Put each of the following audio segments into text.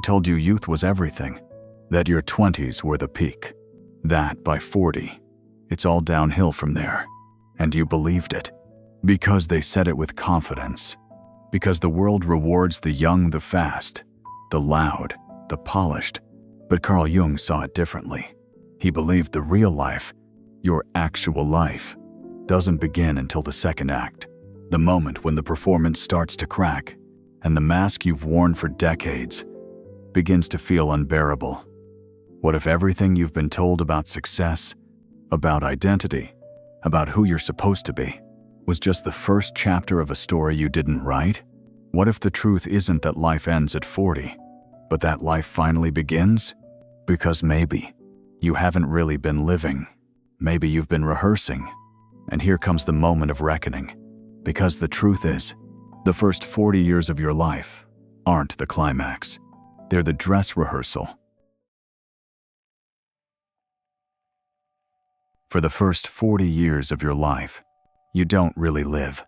They told you youth was everything, that your 20s were the peak, that by 40, it's all downhill from there. And you believed it, because they said it with confidence, because the world rewards the young, the fast, the loud, the polished. But Carl Jung saw it differently. He believed the real life, your actual life, doesn't begin until the second act, the moment when the performance starts to crack and the mask you've worn for decades begins to feel unbearable. What if everything you've been told about success, about identity, about who you're supposed to be, was just the first chapter of a story you didn't write? What if the truth isn't that life ends at 40, but that life finally begins? Because maybe you haven't really been living. Maybe you've been rehearsing. And here comes the moment of reckoning. Because the truth is, the first 40 years of your life aren't the climax. They're the dress rehearsal. For the first 40 years of your life, you don't really live.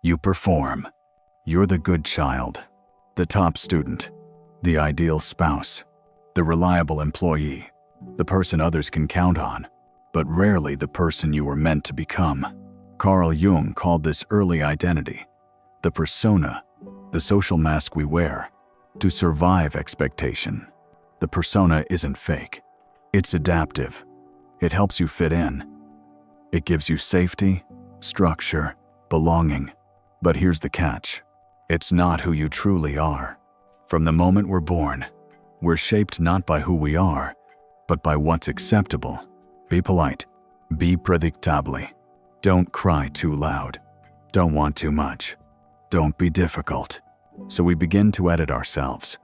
You perform. You're the good child, the top student, the ideal spouse, the reliable employee, the person others can count on, but rarely the person you were meant to become. Carl Jung called this early identity, the persona, the social mask we wear to survive expectation. The persona isn't fake. It's adaptive. It helps you fit in. It gives you safety, structure, belonging. But here's the catch. It's not who you truly are. From the moment we're born, we're shaped not by who we are, but by what's acceptable. Be polite. Be predictable. Don't cry too loud. Don't want too much. Don't be difficult. So we begin to edit ourselves.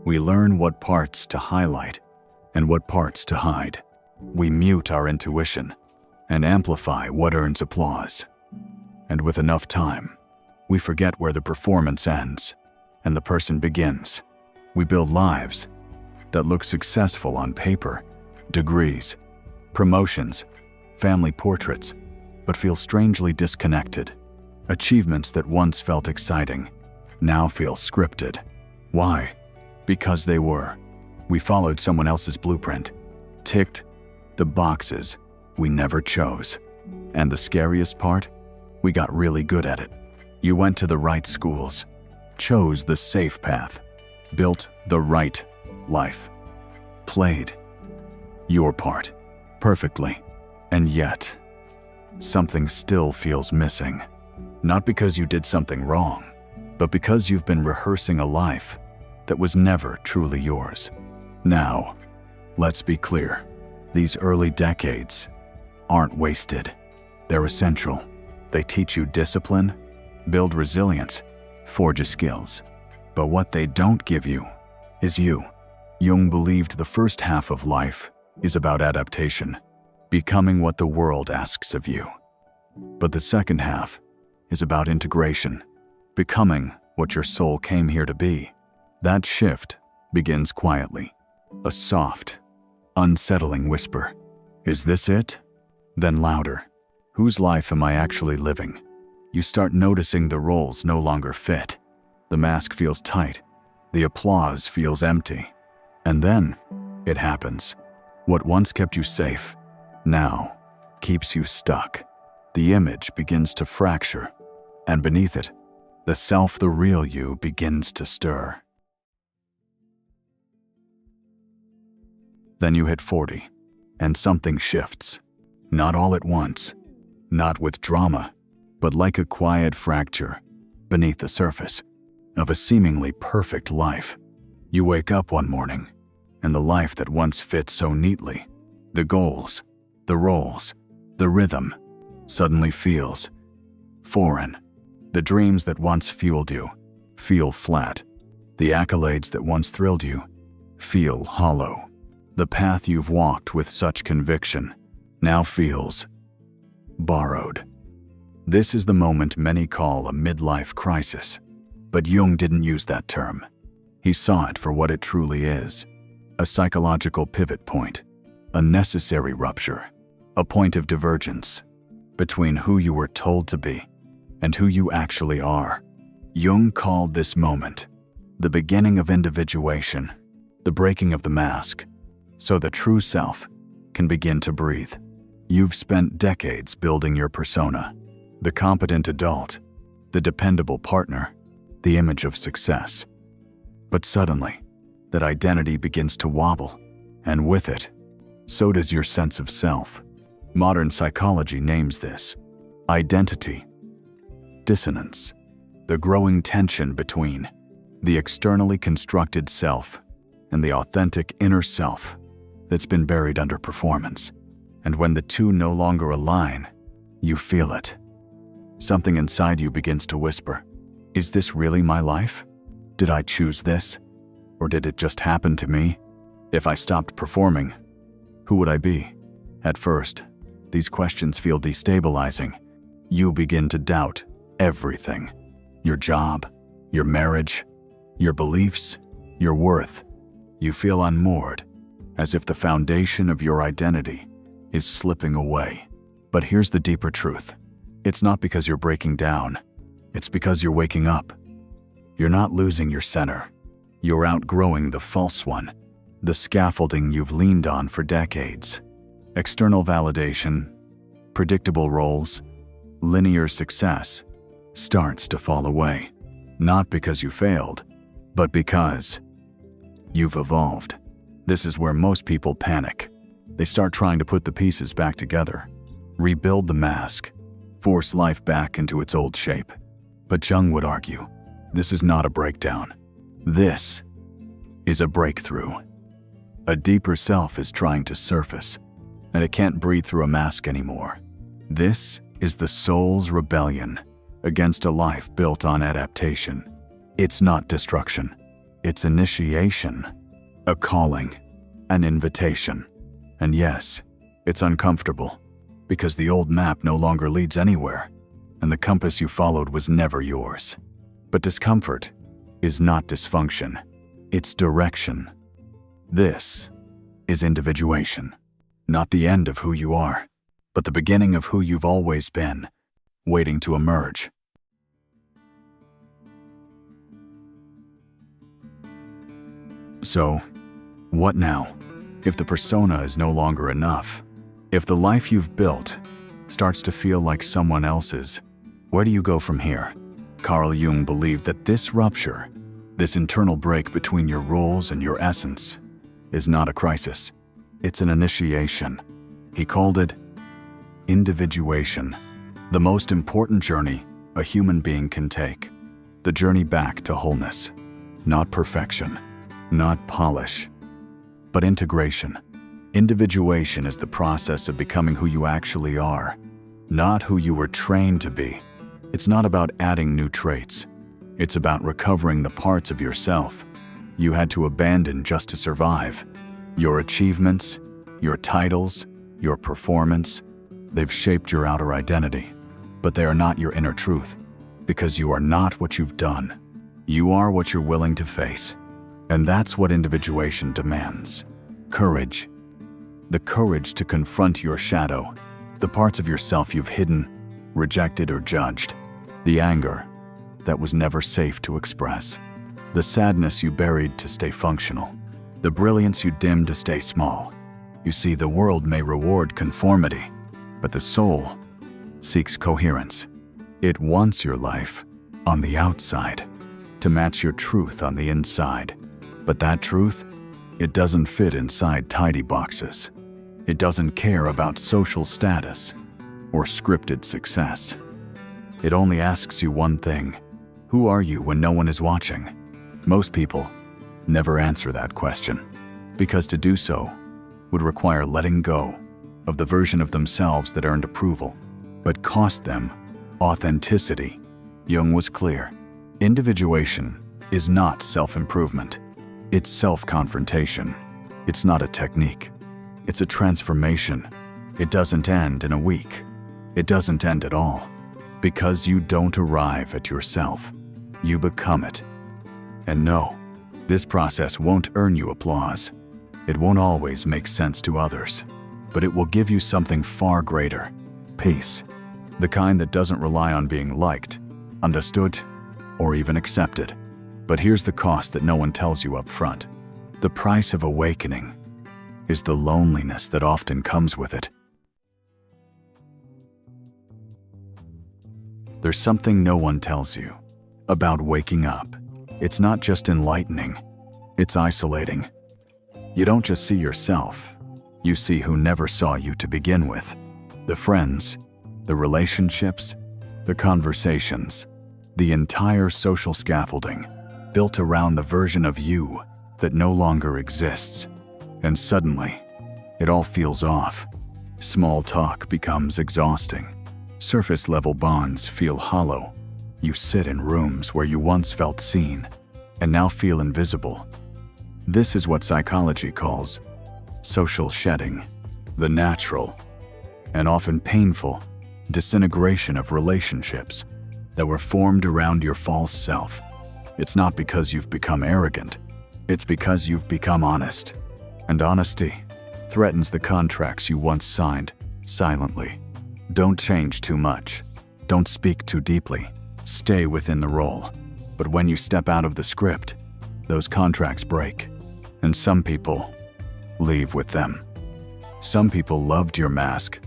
We learn what parts to highlight and what parts to hide. We mute our intuition and amplify what earns applause. And with enough time, we forget where the performance ends and the person begins. We build lives that look successful on paper, degrees, promotions, family portraits, but feel strangely disconnected. Achievements that once felt exciting now feel scripted. Why? Because they were. We followed someone else's blueprint, ticked the boxes we never chose. And the scariest part? We got really good at it. You went to the right schools, chose the safe path, built the right life, played your part perfectly, and yet something still feels missing. Not because you did something wrong, but because you've been rehearsing a life that was never truly yours. Now, let's be clear. These early decades aren't wasted. They're essential. They teach you discipline, build resilience, forge skills. But what they don't give you is you. Jung believed the first half of life is about adaptation, becoming what the world asks of you. But the second half is about integration, becoming what your soul came here to be. That shift begins quietly, a soft, unsettling whisper. Is this it? Then louder. Whose life am I actually living? You start noticing the roles no longer fit. The mask feels tight. The applause feels empty. And then it happens. What once kept you safe now keeps you stuck. The image begins to fracture, and beneath it, the self, the real you, begins to stir. Then you hit 40, and something shifts. Not all at once, not with drama, but like a quiet fracture beneath the surface of a seemingly perfect life. You wake up one morning, and the life that once fit so neatly, the goals, the roles, the rhythm, suddenly feels foreign. The dreams that once fueled you feel flat. The accolades that once thrilled you feel hollow. The path you've walked with such conviction now feels borrowed. This is the moment many call a midlife crisis, but Jung didn't use that term. He saw it for what it truly is, a psychological pivot point, a necessary rupture, a point of divergence between who you were told to be and who you actually are. Jung called this moment the beginning of individuation, the breaking of the mask, so the true self can begin to breathe. You've spent decades building your persona, the competent adult, the dependable partner, the image of success. But suddenly, that identity begins to wobble, and with it, so does your sense of self. Modern psychology names this identity dissonance, the growing tension between the externally constructed self and the authentic inner self that's been buried under performance. And when the two no longer align, you feel it. Something inside you begins to whisper, is this really my life? Did I choose this? Or did it just happen to me? If I stopped performing, who would I be? At first, these questions feel destabilizing. You begin to doubt everything. Your job, your marriage, your beliefs, your worth. You feel unmoored, as if the foundation of your identity is slipping away. But here's the deeper truth. It's not because you're breaking down. It's because you're waking up. You're not losing your center. You're outgrowing the false one, the scaffolding you've leaned on for decades. External validation, predictable roles, linear success starts to fall away. Not because you failed, but because you've evolved. This is where most people panic. They start trying to put the pieces back together, rebuild the mask, force life back into its old shape. But Jung would argue, this is not a breakdown. This is a breakthrough. A deeper self is trying to surface, and it can't breathe through a mask anymore. This is the soul's rebellion against a life built on adaptation. It's not destruction. It's initiation, a calling, an invitation. And yes, it's uncomfortable, because the old map no longer leads anywhere, and the compass you followed was never yours. But discomfort is not dysfunction. It's direction. This is individuation. Not the end of who you are, but the beginning of who you've always been, waiting to emerge. So, what now? If the persona is no longer enough, if the life you've built starts to feel like someone else's, where do you go from here? Carl Jung believed that this rupture, this internal break between your roles and your essence, is not a crisis. It's an initiation. He called it individuation, the most important journey a human being can take. The journey back to wholeness, not perfection, not polish, but integration. Individuation is the process of becoming who you actually are, not who you were trained to be. It's not about adding new traits. It's about recovering the parts of yourself you had to abandon just to survive. Your achievements, your titles, your performance, they've shaped your outer identity, but they are not your inner truth, because you are not what you've done. You are what you're willing to face. And that's what individuation demands. Courage. The courage to confront your shadow, the parts of yourself you've hidden, rejected, or judged. The anger that was never safe to express. The sadness you buried to stay functional. The brilliance you dimmed to stay small. You see, the world may reward conformity, but the soul seeks coherence. It wants your life on the outside to match your truth on the inside. But that truth, it doesn't fit inside tidy boxes. It doesn't care about social status or scripted success. It only asks you one thing: who are you when no one is watching? Most people never answer that question, because to do so would require letting go of the version of themselves that earned approval, but cost them authenticity. Jung was clear. Individuation is not self-improvement. It's self-confrontation. It's not a technique. It's a transformation. It doesn't end in a week. It doesn't end at all. Because you don't arrive at yourself. You become it. And no, this process won't earn you applause. It won't always make sense to others. But it will give you something far greater: peace. The kind that doesn't rely on being liked, understood, or even accepted. But here's the cost that no one tells you up front. The price of awakening is the loneliness that often comes with it. There's something no one tells you about waking up. It's not just enlightening, it's isolating. You don't just see yourself, you see who never saw you to begin with. The friends, the relationships, the conversations, the entire social scaffolding built around the version of you that no longer exists. And suddenly, it all feels off. Small talk becomes exhausting. Surface-level bonds feel hollow. You sit in rooms where you once felt seen and now feel invisible. This is what psychology calls social shedding, the natural and often painful disintegration of relationships that were formed around your false self. It's not because you've become arrogant, it's because you've become honest. And honesty threatens the contracts you once signed silently. Don't change too much. Don't speak too deeply. Stay within the role. But when you step out of the script, those contracts break. And some people leave with them. Some people loved your mask,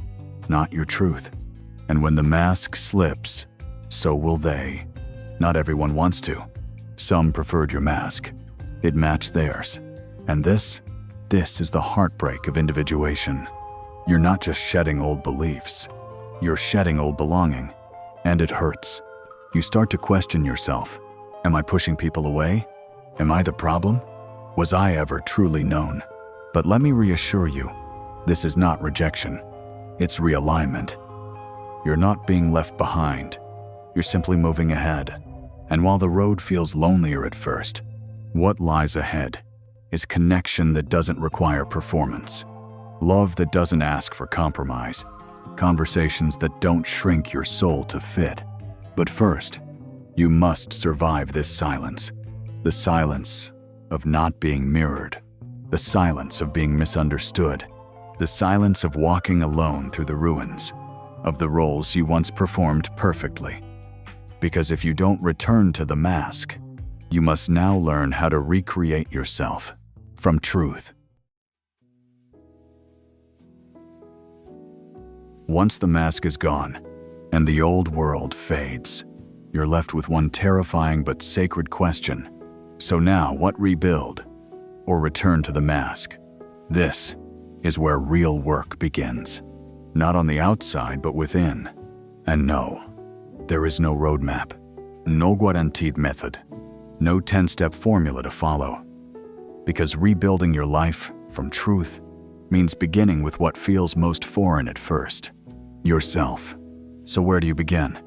not your truth. And when the mask slips, so will they. Not everyone wants to. Some preferred your mask. It matched theirs. And this is the heartbreak of individuation. You're not just shedding old beliefs. You're shedding old belonging. And it hurts. You start to question yourself. Am I pushing people away? Am I the problem? Was I ever truly known? But let me reassure you, this is not rejection. It's realignment. You're not being left behind. You're simply moving ahead. And while the road feels lonelier at first, what lies ahead is connection that doesn't require performance, love that doesn't ask for compromise, conversations that don't shrink your soul to fit. But first, you must survive this silence, the silence of not being mirrored, the silence of being misunderstood, the silence of walking alone through the ruins of the roles you once performed perfectly. Because if you don't return to the mask, you must now learn how to recreate yourself from truth. Once the mask is gone and the old world fades, you're left with one terrifying but sacred question. So now, what rebuild or return to the mask? This is where real work begins. Not on the outside, but within. And no, there is no roadmap, no guaranteed method, no 10-step formula to follow. Because rebuilding your life from truth means beginning with what feels most foreign at first, yourself. So where do you begin?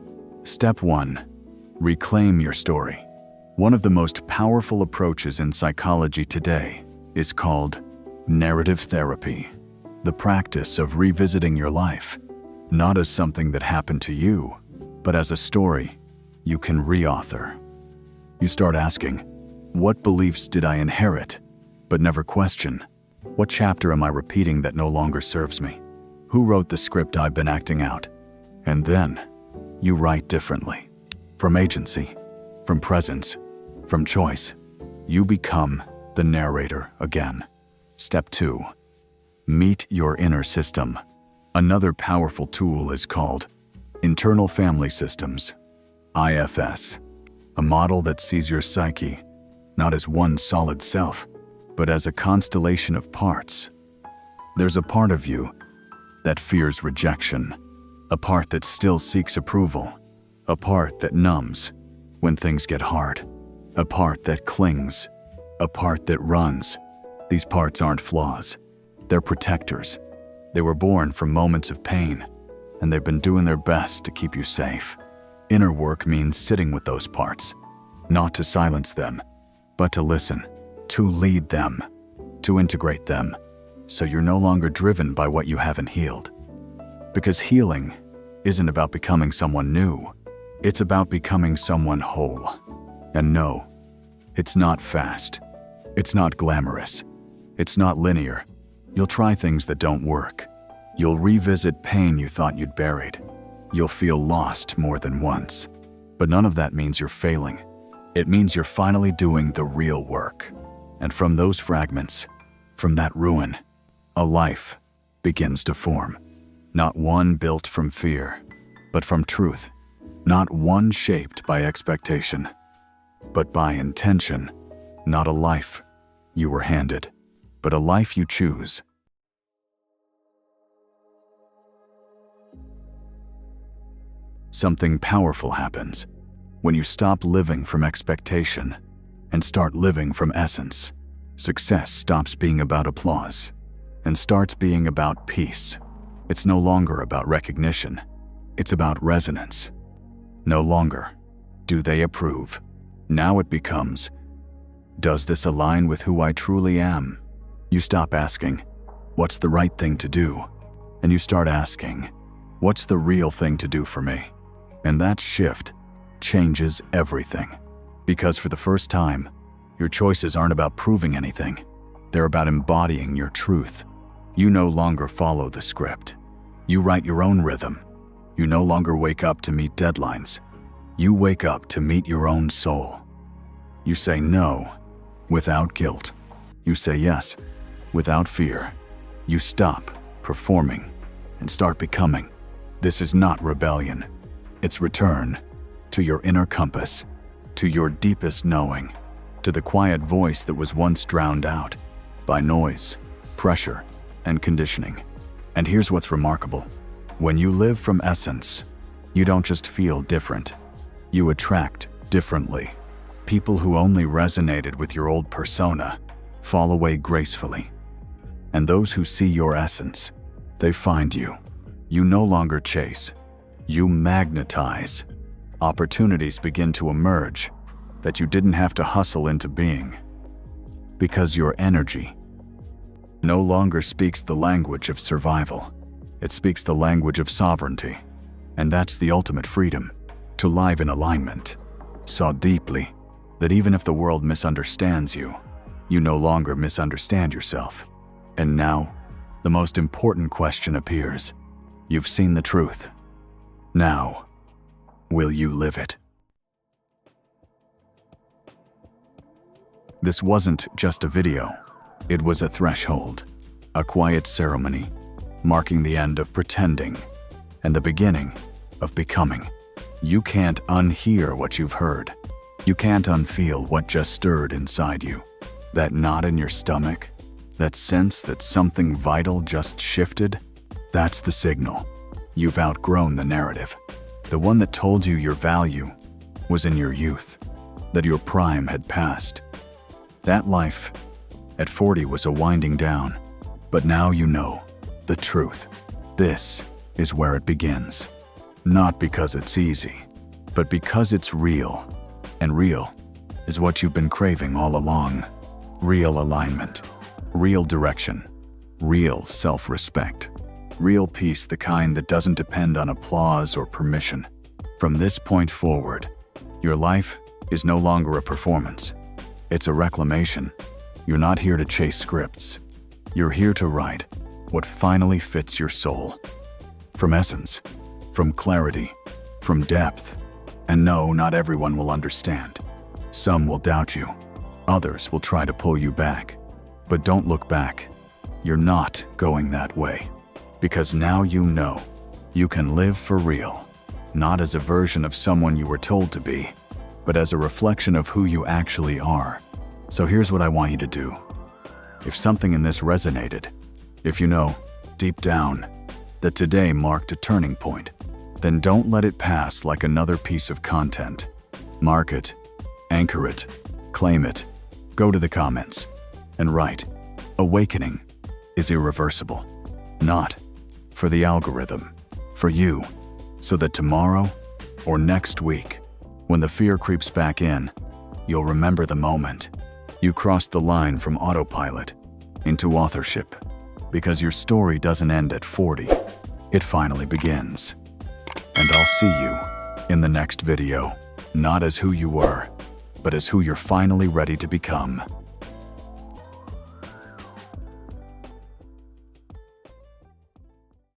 Step 1, reclaim your story. One of the most powerful approaches in psychology today is called narrative therapy, the practice of revisiting your life, not as something that happened to you, but as a story you can reauthor. You start asking, what beliefs did I inherit, but never question? What chapter am I repeating that no longer serves me? Who wrote the script I've been acting out? And then, you write differently. From agency, from presence, from choice, you become the narrator again. Step 2, meet your inner system. Another powerful tool is called internal family systems, IFS, a model that sees your psyche not as one solid self, but as a constellation of parts. There's a part of you that fears rejection, a part that still seeks approval, a part that numbs when things get hard, a part that clings, a part that runs. These parts aren't flaws, they're protectors. They were born from moments of pain, and they've been doing their best to keep you safe. Inner work means sitting with those parts, not to silence them, but to listen, to lead them, to integrate them, so you're no longer driven by what you haven't healed. Because healing isn't about becoming someone new, it's about becoming someone whole. And no, it's not fast, it's not glamorous, it's not linear. You'll try things that don't work. You'll revisit pain you thought you'd buried. You'll feel lost more than once. But none of that means you're failing. It means you're finally doing the real work. And from those fragments, from that ruin, a life begins to form. Not one built from fear, but from truth. Not one shaped by expectation, but by intention. Not a life you were handed, but a life you choose. Something powerful happens when you stop living from expectation and start living from essence. Success stops being about applause and starts being about peace. It's no longer about recognition. It's about resonance. No longer do they approve. Now it becomes, does this align with who I truly am? You stop asking, what's the right thing to do? And you start asking, what's the real thing to do for me? And that shift changes everything. Because for the first time, your choices aren't about proving anything. They're about embodying your truth. You no longer follow the script. You write your own rhythm. You no longer wake up to meet deadlines. You wake up to meet your own soul. You say no without guilt. You say yes without fear. You stop performing and start becoming. This is not rebellion. It's return to your inner compass, to your deepest knowing, to the quiet voice that was once drowned out by noise, pressure, and conditioning. And here's what's remarkable. When you live from essence, you don't just feel different. You attract differently. People who only resonated with your old persona fall away gracefully. And those who see your essence, they find you. You no longer chase. You magnetize. Opportunities begin to emerge that you didn't have to hustle into being. Because your energy no longer speaks the language of survival. It speaks the language of sovereignty. And that's the ultimate freedom, to live in alignment, so deeply that even if the world misunderstands you, you no longer misunderstand yourself. And now, the most important question appears. You've seen the truth. Now, will you live it? This wasn't just a video. It was a threshold, a quiet ceremony, marking the end of pretending and the beginning of becoming. You can't unhear what you've heard. You can't unfeel what just stirred inside you. That knot in your stomach, that sense that something vital just shifted, that's the signal. You've outgrown the narrative. The one that told you your value was in your youth, that your prime had passed. That life at 40 was a winding down, but now you know the truth. This is where it begins. Not because it's easy, but because it's real. And real is what you've been craving all along. Real alignment, real direction, real self-respect, real peace, the kind that doesn't depend on applause or permission. From this point forward, your life is no longer a performance. It's a reclamation. You're not here to chase scripts. You're here to write what finally fits your soul. From essence, from clarity, from depth. And no, not everyone will understand. Some will doubt you. Others will try to pull you back. But don't look back. You're not going that way. Because now you know you can live for real. Not as a version of someone you were told to be, but as a reflection of who you actually are. So here's what I want you to do. If something in this resonated, if you know, deep down, that today marked a turning point, then don't let it pass like another piece of content. Mark it, anchor it, claim it, go to the comments, and write, awakening is irreversible. Not for the algorithm, for you, so that tomorrow or next week, when the fear creeps back in, you'll remember the moment you crossed the line from autopilot into authorship, because your story doesn't end at 40, it finally begins. And I'll see you in the next video, not as who you were, but as who you're finally ready to become.